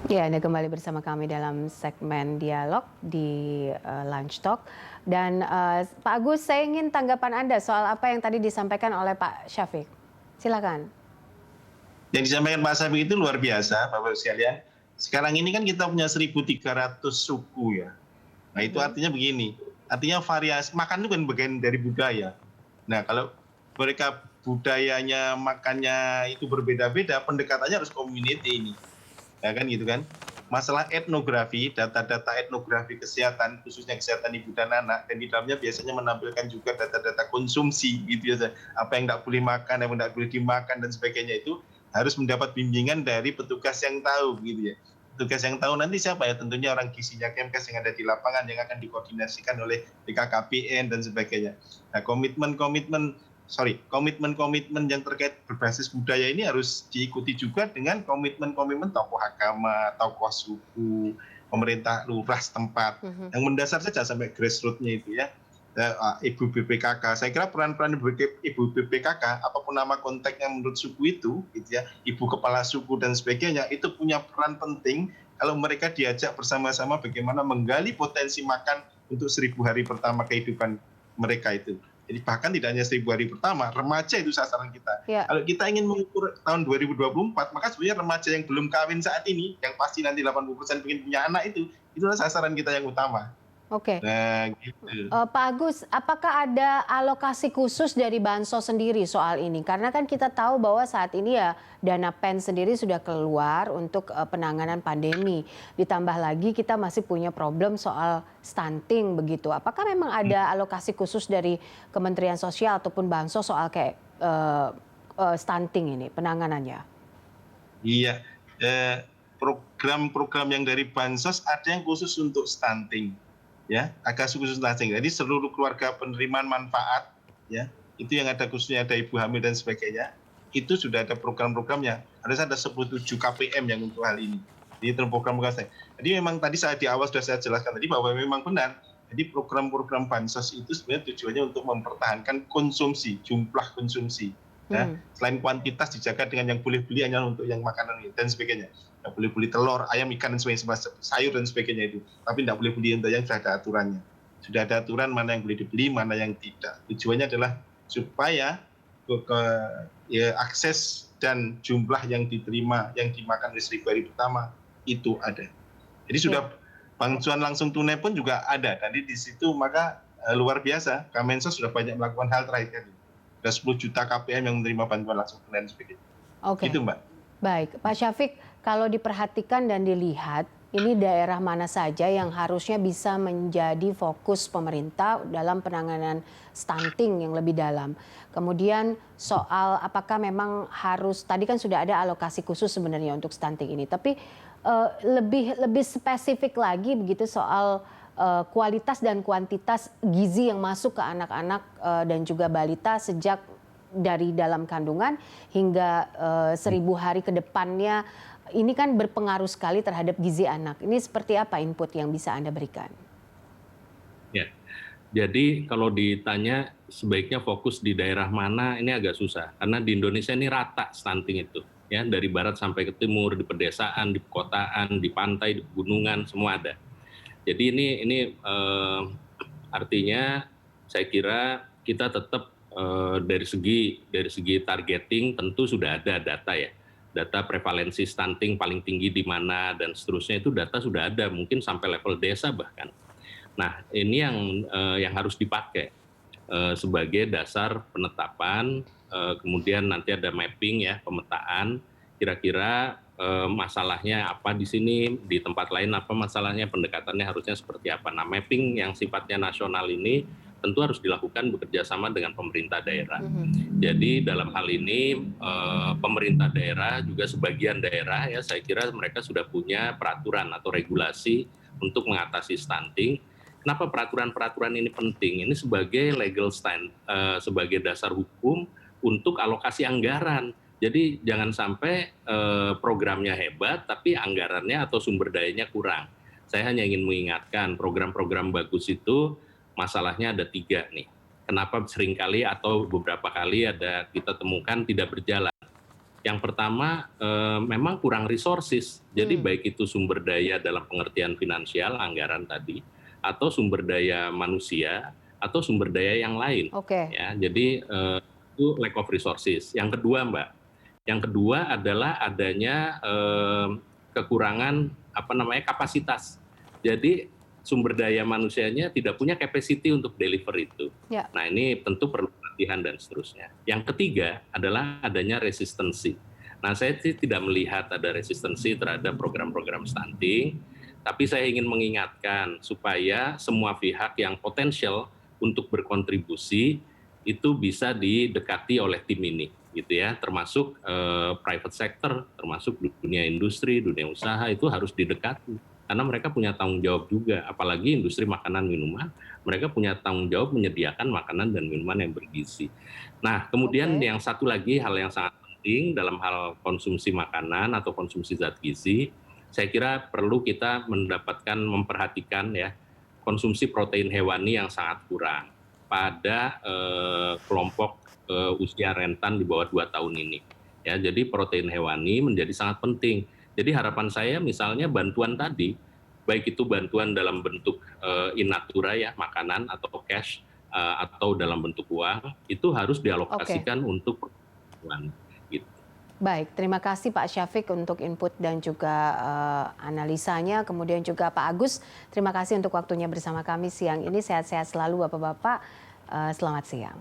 Ya, Anda kembali bersama kami dalam segmen dialog di Lunch Talk. Dan Pak Agus, saya ingin tanggapan Anda soal apa yang tadi disampaikan oleh Pak Syafiq. Silakan. Yang disampaikan Pak Syafiq itu luar biasa, Bapak sekalian. Sekarang ini kan kita punya 1.300 suku ya. Nah itu artinya begini, artinya variasi makan itu kan bagian dari budaya. Nah kalau mereka budayanya makannya itu berbeda-beda, pendekatannya harus community ini. Ya kan gitu kan. Masalah etnografi, data-data etnografi kesehatan, khususnya kesehatan ibu dan anak, dan di dalamnya biasanya menampilkan juga data-data konsumsi gitu ya, apa yang tidak boleh makan, apa yang tidak boleh dimakan dan sebagainya itu harus mendapat bimbingan dari petugas yang tahu gitu ya. Petugas yang tahu nanti siapa ya? Tentunya orang gizinya Kemkes yang ada di lapangan yang akan dikoordinasikan oleh BKKBN dan sebagainya. Nah komitmen-komitmen yang terkait berbasis budaya ini harus diikuti juga dengan komitmen-komitmen tokoh agama, tokoh suku, pemerintah lurah setempat. Yang mendasar saja sampai grassroots-nya itu ya. Ibu BPKK, saya kira peran-peran Ibu BPKK, apapun nama konteksnya menurut suku itu, gitu ya, ibu kepala suku dan sebagainya, itu punya peran penting kalau mereka diajak bersama-sama bagaimana menggali potensi makan untuk 1.000 hari pertama kehidupan mereka itu. Jadi bahkan tidak hanya 1.000 hari pertama, remaja itu sasaran kita. Ya. Kalau kita ingin mengukur tahun 2024, maka sebenarnya remaja yang belum kawin saat ini, yang pasti nanti 80% ingin punya anak itulah sasaran kita yang utama. Oke. Nah, gitu. Pak Agus, apakah ada alokasi khusus dari Bansos sendiri soal ini? Karena kan kita tahu bahwa saat ini ya dana PEN sendiri sudah keluar untuk penanganan pandemi. Ditambah lagi kita masih punya problem soal stunting begitu. Apakah memang ada alokasi khusus dari Kementerian Sosial ataupun Bansos soal kayak stunting ini penanganannya? Iya, program-program yang dari Bansos ada yang khusus untuk stunting. Ya, agak khusus stunting. Jadi seluruh keluarga penerimaan manfaat, ya, itu yang ada khususnya ada ibu hamil dan sebagainya, itu sudah ada program-programnya. Ada 17 KPM yang untuk hal ini. Jadi program Jadi memang tadi di awal sudah saya jelaskan tadi bahwa memang benar. Jadi program-program Bansos itu sebenarnya tujuannya untuk mempertahankan konsumsi, jumlah konsumsi. Ya, selain kuantitas dijaga dengan yang boleh beli hanya untuk yang makanan dan sebagainya. Nggak boleh beli telur, ayam, ikan, dan sebagainya, sayur dan sebagainya itu. Tapi tidak boleh beli untuk yang sudah ada aturannya. Sudah ada aturan mana yang boleh dibeli, mana yang tidak. Tujuannya adalah supaya akses dan jumlah yang diterima, yang dimakan oleh 1.000 hari pertama itu ada. Jadi sudah bantuan langsung tunai pun juga ada. Tadi di situ maka luar biasa, Kemensos sudah banyak melakukan hal terakhir tadi. Ada 10 juta KPM yang menerima bantuan langsung tunai dan sebagainya. Oke. Itu Mbak. Baik, Pak Syafiq, kalau diperhatikan dan dilihat, ini daerah mana saja yang harusnya bisa menjadi fokus pemerintah dalam penanganan stunting yang lebih dalam. Kemudian soal apakah memang harus, tadi kan sudah ada alokasi khusus sebenarnya untuk stunting ini, tapi lebih spesifik lagi begitu soal kualitas dan kuantitas gizi yang masuk ke anak-anak dan juga balita sejak dari dalam kandungan hingga 1.000 hari ke depannya, ini kan berpengaruh sekali terhadap gizi anak. Ini seperti apa input yang bisa Anda berikan? Ya, jadi kalau ditanya sebaiknya fokus di daerah mana, ini agak susah. Karena di Indonesia ini rata stunting itu. Ya, dari barat sampai ke timur, di pedesaan, di perkotaan, di pantai, di pegunungan, semua ada. Jadi ini artinya saya kira kita tetap dari segi targeting tentu sudah ada data ya, data prevalensi stunting paling tinggi di mana dan seterusnya, itu data sudah ada, mungkin sampai level desa bahkan. Nah ini yang harus dipakai sebagai dasar penetapan, kemudian nanti ada mapping ya, pemetaan kira-kira masalahnya apa di sini, di tempat lain apa masalahnya, pendekatannya harusnya seperti apa. Nah mapping yang sifatnya nasional ini tentu harus dilakukan bekerja sama dengan pemerintah daerah. Jadi dalam hal ini pemerintah daerah juga sebagian daerah ya, saya kira mereka sudah punya peraturan atau regulasi untuk mengatasi stunting. Kenapa peraturan-peraturan ini penting? Ini sebagai legal stand, sebagai dasar hukum untuk alokasi anggaran. Jadi jangan sampai programnya hebat tapi anggarannya atau sumber dayanya kurang. Saya hanya ingin mengingatkan program-program bagus itu masalahnya ada 3 nih. Kenapa seringkali atau beberapa kali ada kita temukan tidak berjalan. Yang pertama, memang kurang resources. Jadi baik itu sumber daya dalam pengertian finansial, anggaran tadi, atau sumber daya manusia, atau sumber daya yang lain. Oke. Ya, jadi itu lack of resources. Yang kedua, Mbak, yang kedua adalah adanya kekurangan kapasitas. Jadi sumber daya manusianya tidak punya capacity untuk deliver itu. Ya. Nah, ini tentu perlu latihan dan seterusnya. Yang ketiga adalah adanya resistensi. Nah, saya tidak melihat ada resistensi terhadap program-program stunting, tapi saya ingin mengingatkan supaya semua pihak yang potensial untuk berkontribusi itu bisa didekati oleh tim ini, gitu ya. Termasuk private sector, termasuk dunia industri, dunia usaha itu harus didekati. Karena mereka punya tanggung jawab juga, apalagi industri makanan minuman, mereka punya tanggung jawab menyediakan makanan dan minuman yang bergizi. Nah, kemudian yang satu lagi hal yang sangat penting dalam hal konsumsi makanan atau konsumsi zat gizi, saya kira perlu kita memperhatikan ya konsumsi protein hewani yang sangat kurang pada kelompok usia rentan di bawah 2 tahun ini. Ya, jadi protein hewani menjadi sangat penting. Jadi harapan saya misalnya bantuan tadi, baik itu bantuan dalam bentuk in natura ya, makanan atau cash, atau dalam bentuk uang, itu harus dialokasikan untuk bantuan. Gitu. Baik, terima kasih Pak Syafiq untuk input dan juga analisanya. Kemudian juga Pak Agus, terima kasih untuk waktunya bersama kami siang ini. Sehat-sehat selalu Bapak-Bapak, selamat siang.